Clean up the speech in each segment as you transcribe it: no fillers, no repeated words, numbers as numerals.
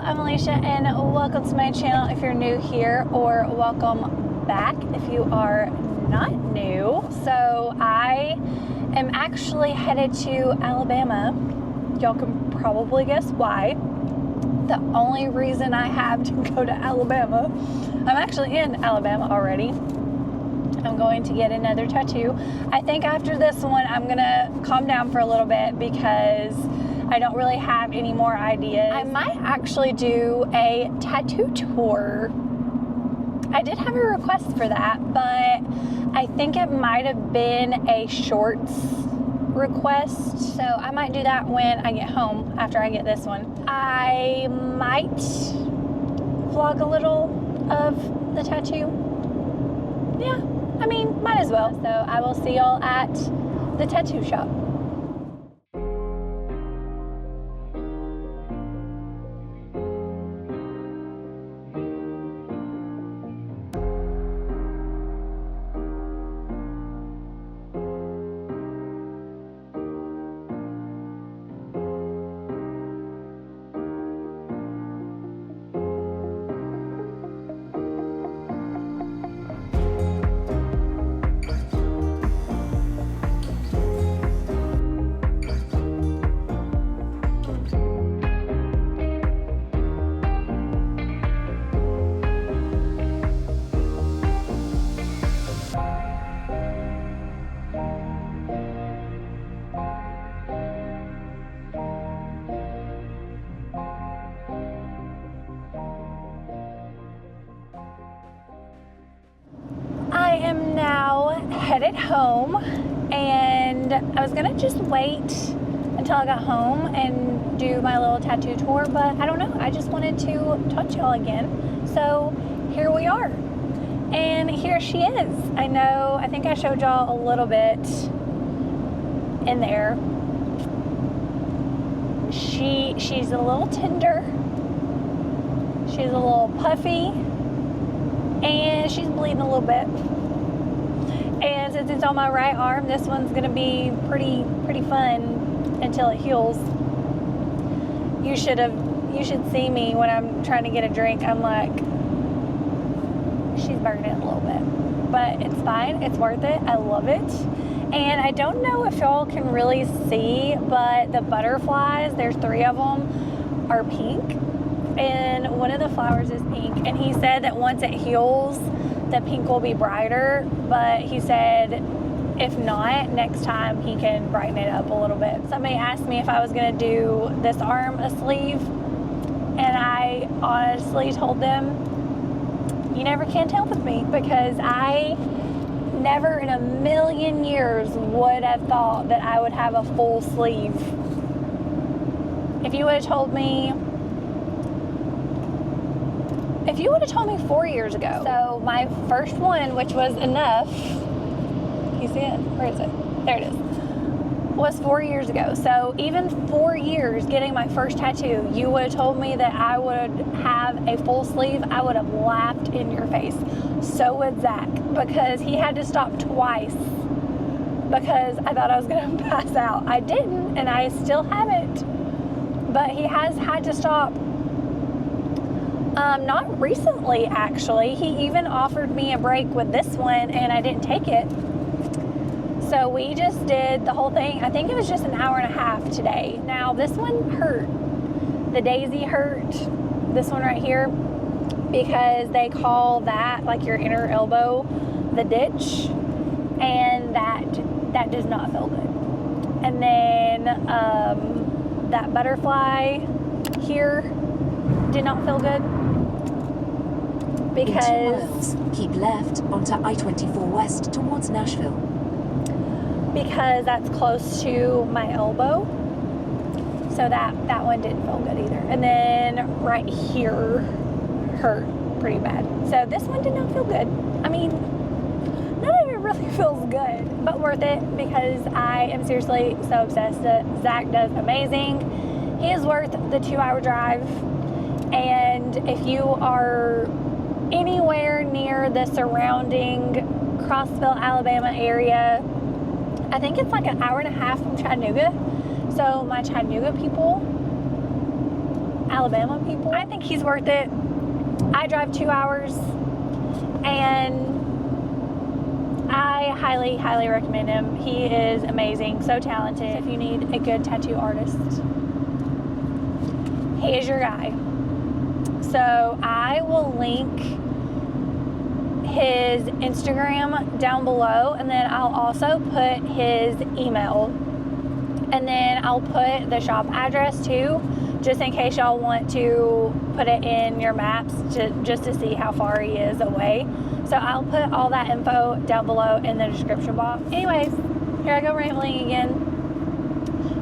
I'm Alicia and welcome to my channel if you're new here, or welcome back if you are not new. So I am actually headed to Alabama. Y'all can probably guess why. The only reason I have to go to Alabama, I'm actually in Alabama already. I'm going to get another tattoo. I think after this one I'm gonna calm down for a little bit because I don't really have any more ideas. I might actually do a tattoo tour. I did have a request for that, but I think it might have been a shorts request. So I might do that when I get home after I get this one. I might vlog a little of the tattoo. Yeah, I mean, might as well. So I will see y'all at the tattoo shop. I am now headed home, and I was gonna just wait until I got home and do my little tattoo tour, but I don't know, I just wanted to talk to y'all again. So here we are, and here she is. I think I showed y'all a little bit in there. She's a little tender, she's a little puffy, and she's bleeding a little bit. And since it's on my right arm, this one's gonna be pretty fun until it heals. You should see me when I'm trying to get a drink. I'm like, she's burning it a little bit, but it's fine. It's worth it. I love it. And I don't know if y'all can really see, but the butterflies, there's 3 of them, are pink. And one of the flowers is pink. And he said that once it heals, the pink will be brighter. But he said if not, next time he can brighten it up a little bit. Somebody asked me if I was going to do this arm a sleeve. And I honestly told them, you never can tell with me, because I never in a million years would have thought that I would have a full sleeve. If you would have told me 4 years ago. So my first one, which was enough, you see it? Where is it? There it is. Was 4 years ago. So even 4 years getting my first tattoo, you would have told me that I would have a full sleeve, I would have laughed in your face. So would Zach, because he had to stop twice because I thought I was going to pass out. I didn't, and I still haven't, but he has had to stop. Not recently, actually. He even offered me a break with this one, and I didn't take it. So we just did the whole thing. I think it was just an hour and a half today. Now, this one hurt. The daisy hurt. This one right here, because they call that, like, your inner elbow, the ditch, and that does not feel good. And then that butterfly here did not feel good. Because in 2 miles, keep left onto I-24 west towards Nashville. Because that's close to my elbow. So that one didn't feel good either. And then right here hurt pretty bad. So this one did not feel good. I mean, none of it really feels good, but worth it, because I am seriously so obsessed. Zach does amazing. He is worth the 2-hour drive. And if you are anywhere near the surrounding Crossville, Alabama area, I think it's like an hour and a half from Chattanooga. So my Chattanooga people, Alabama people. I think he's worth it. I drive 2 hours, and I highly, highly recommend him. He is amazing, so talented. If you need a good tattoo artist, he is your guy. So I will link his Instagram down below, and then I'll also put his email, and then I'll put the shop address too, just in case y'all want to put it in your maps just to see how far he is away. So I'll put all that info down below in the description box. Anyways, here I go rambling again.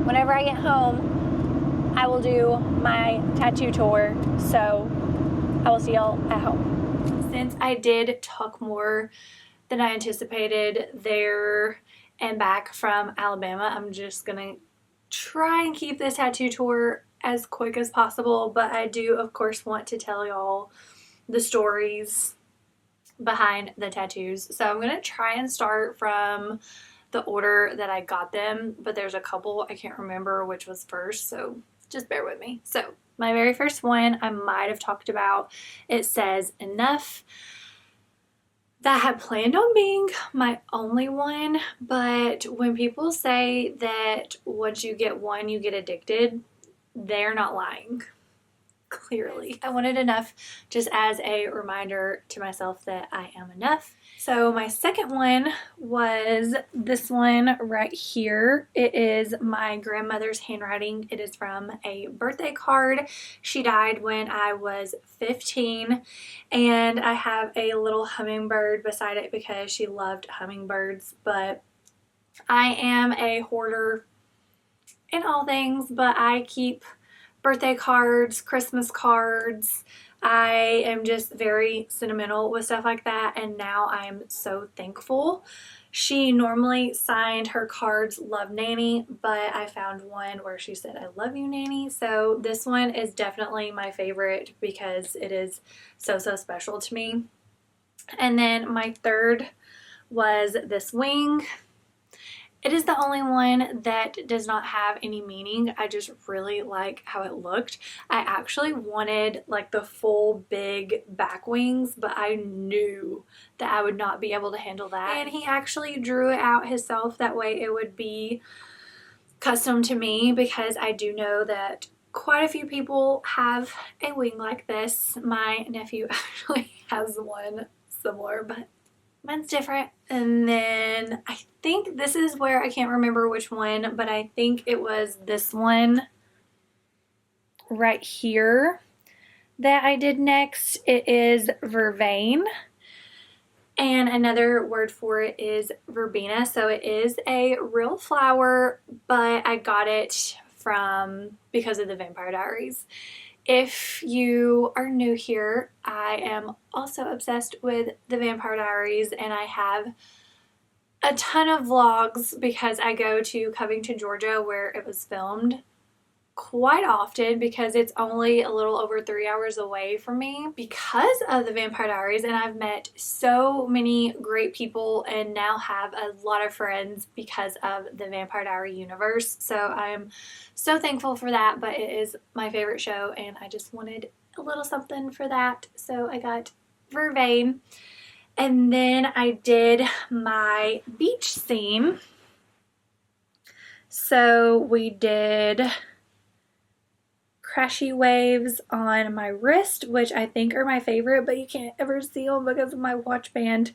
Whenever I get home, I will do my tattoo tour, so I will see y'all at home. Since I did talk more than I anticipated there and back from Alabama, I'm just gonna try and keep this tattoo tour as quick as possible, but I do of course want to tell y'all the stories behind the tattoos. So I'm gonna try and start from the order that I got them, but there's a couple I can't remember which was first, so just bear with me. So my very first one I might have talked about. It says enough. That had planned on being my only one, but when people say that once you get one you get addicted, they're not lying. Clearly. I wanted enough just as a reminder to myself that I am enough. So my second one was this one right here. It is my grandmother's handwriting. It is from a birthday card. She died when I was 15, and I have a little hummingbird beside it because she loved hummingbirds, but I am a hoarder in all things, but I keep birthday cards, Christmas cards. I am just very sentimental with stuff like that, and now I'm so thankful. She normally signed her cards "Love Nanny," but I found one where she said "I love you, Nanny." So this one is definitely my favorite because it is so special to me. And then my third was this wing. It is the only one that does not have any meaning. I just really like how it looked. I actually wanted like the full big back wings, but I knew that I would not be able to handle that. And he actually drew it out himself. That way it would be custom to me, because I do know that quite a few people have a wing like this. My nephew actually has one similar, but mine's different. And then I think this is where I can't remember which one, but I think it was this one right here that I did next. It is vervain, and another word for it is verbena. So it is a real flower, but I got it because of the Vampire Diaries. If you are new here, I am also obsessed with the Vampire Diaries, and I have a ton of vlogs because I go to Covington, Georgia, where it was filmed quite often because it's only a little over 3 hours away from me because of the Vampire Diaries, and I've met so many great people and now have a lot of friends because of the Vampire Diary universe. So I'm so thankful for that, but it is my favorite show and I just wanted a little something for that, so I got vervain. And then I did my beach scene. So we did crashy waves on my wrist, which I think are my favorite, but you can't ever see them because of my watch band.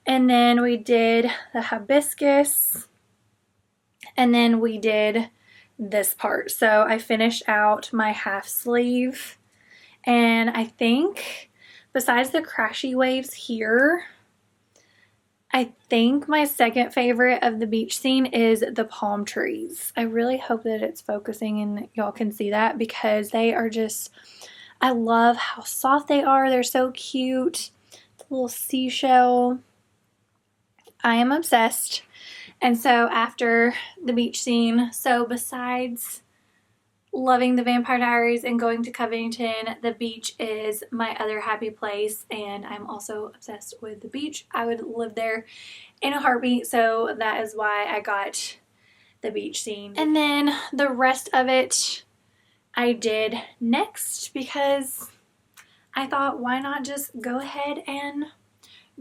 And then we did the hibiscus, and then we did this part. So I finished out my half sleeve, and I think besides the crashy waves here, I think my second favorite of the beach scene is the palm trees. I really hope that it's focusing and y'all can see that, because they are just, I love how soft they are. They're so cute. The little seashell. I am obsessed. And so after the beach scene, so besides loving the Vampire Diaries and going to Covington, the beach is my other happy place, and I'm also obsessed with the beach. I would live there in a heartbeat, so that is why I got the beach scene. And then the rest of it, I did next because I thought, why not just go ahead and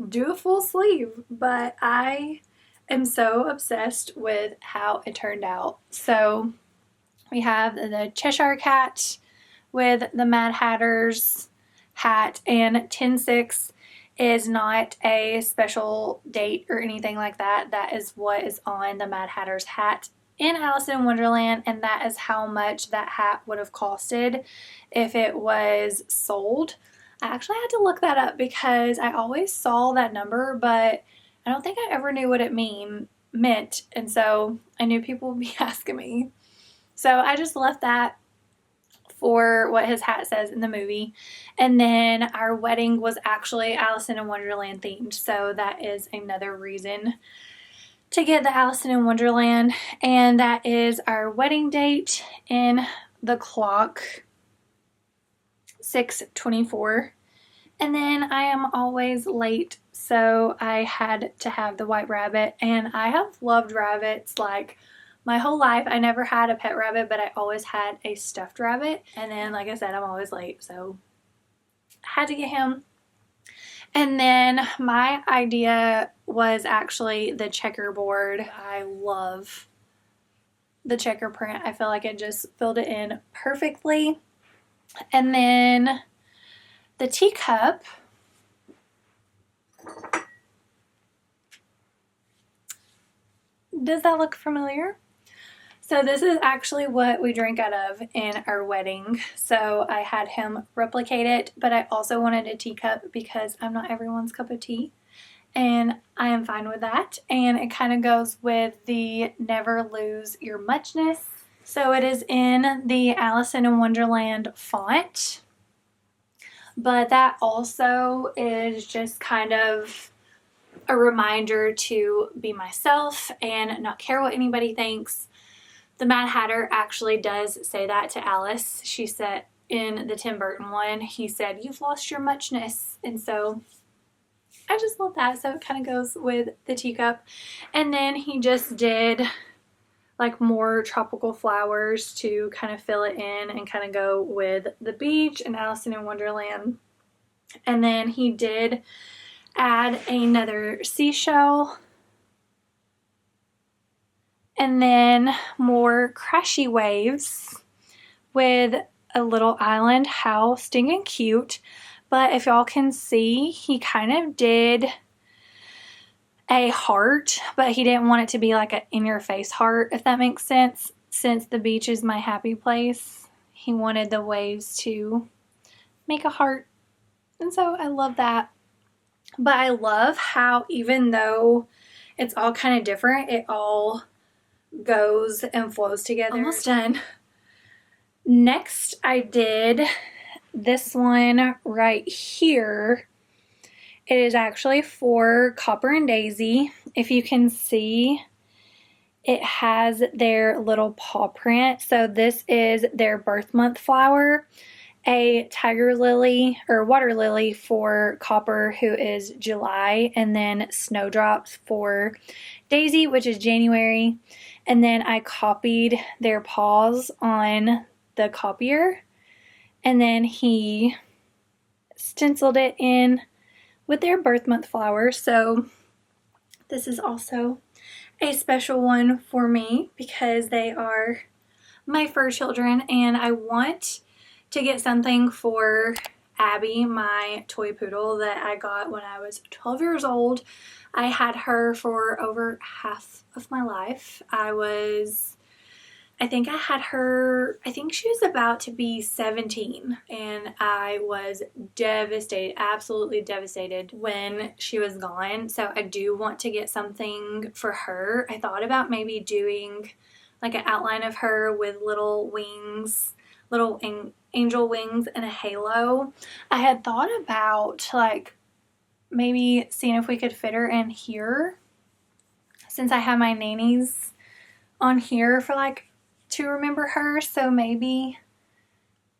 do a full sleeve? But I am so obsessed with how it turned out. So we have the Cheshire Cat with the Mad Hatter's hat, and 10/6 is not a special date or anything like that. That is what is on the Mad Hatter's hat in Alice in Wonderland, and that is how much that hat would have costed if it was sold. I actually had to look that up because I always saw that number, but I don't think I ever knew what it meant, and so I knew people would be asking me. So I just left that for what his hat says in the movie. And then our wedding was actually Alice in Wonderland themed, so that is another reason to get the Alice in Wonderland. And that is our wedding date in the clock, 6:24. And then I am always late, so I had to have the white rabbit, and I have loved rabbits like my whole life. I never had a pet rabbit, but I always had a stuffed rabbit. And then, like I said, I'm always late, so I had to get him. And then my idea was actually the checkerboard. I love the checker print. I feel like it just filled it in perfectly. And then the teacup. Does that look familiar? So this is actually what we drank out of in our wedding. So I had him replicate it, but I also wanted a teacup because I'm not everyone's cup of tea, and I am fine with that. And it kind of goes with the never lose your muchness. So it is in the Alice in Wonderland font, but that also is just kind of a reminder to be myself and not care what anybody thinks. The Mad Hatter actually does say that to Alice. She said in the Tim Burton one, he said, "You've lost your muchness." And so I just love that. So it kind of goes with the teacup. And then he just did like more tropical flowers to kind of fill it in and kind of go with the beach and Alice in Wonderland. And then he did add another seashell, and then more crashy waves with a little island. How stinking cute. But if y'all can see, he kind of did a heart, but he didn't want it to be like an in-your-face heart, if that makes sense. Since the beach is my happy place, he wanted the waves to make a heart. And so I love that. But I love how even though it's all kind of different, it all goes and flows together. Almost done. Next, I did this one right here. It is actually for Copper and Daisy. If you can see, it has their little paw print. So this is their birth month flower. A tiger lily or water lily for Copper, who is July, and then snowdrops for Daisy, which is January. And then I copied their paws on the copier, and then he stenciled it in with their birth month flowers. So this is also a special one for me because they are my fur children, and I want to get something for Abby, my toy poodle that I got when I was 12 years old. I had her for over half of my life. I think I had her, I think she was about to be 17, and I was devastated, absolutely devastated when she was gone. So I do want to get something for her. I thought about maybe doing like an outline of her with little wings, little angel wings and a halo. I had thought about like maybe seeing if we could fit her in here, since I have my nannies on here for like to remember her. So maybe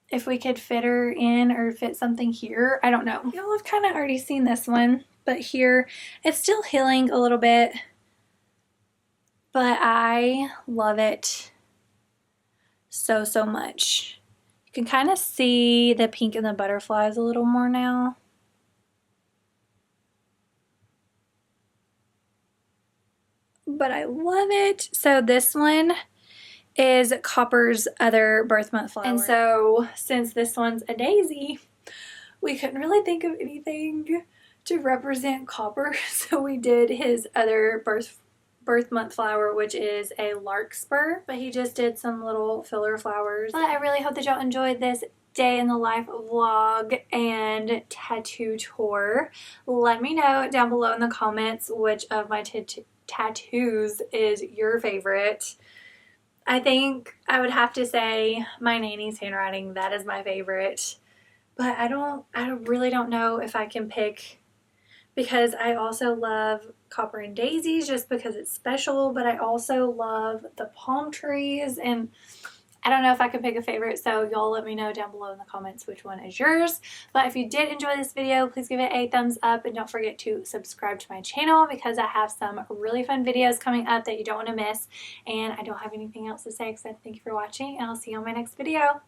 if we could fit her in or fit something here. I don't know. Y'all have kind of already seen this one, but here it's still healing a little bit, but I love it so much. You can kind of see the pink and the butterflies a little more now. But I love it. So this one is Copper's other birth month flower. And so since this one's a daisy, we couldn't really think of anything to represent Copper. So we did his other birth month flower, which is a larkspur, but he just did some little filler flowers. But I really hope that y'all enjoyed this day in the life vlog and tattoo tour. Let me know down below in the comments which of my tattoos is your favorite. I think I would have to say my nanny's handwriting. That is my favorite. But I really don't know if I can pick, because I also love Copper and Daisies just because it's special, but I also love the palm trees, and I don't know if I can pick a favorite, so y'all let me know down below in the comments which one is yours. But if you did enjoy this video, please give it a thumbs up, and don't forget to subscribe to my channel because I have some really fun videos coming up that you don't want to miss. And I don't have anything else to say except thank you for watching, and I'll see you on my next video.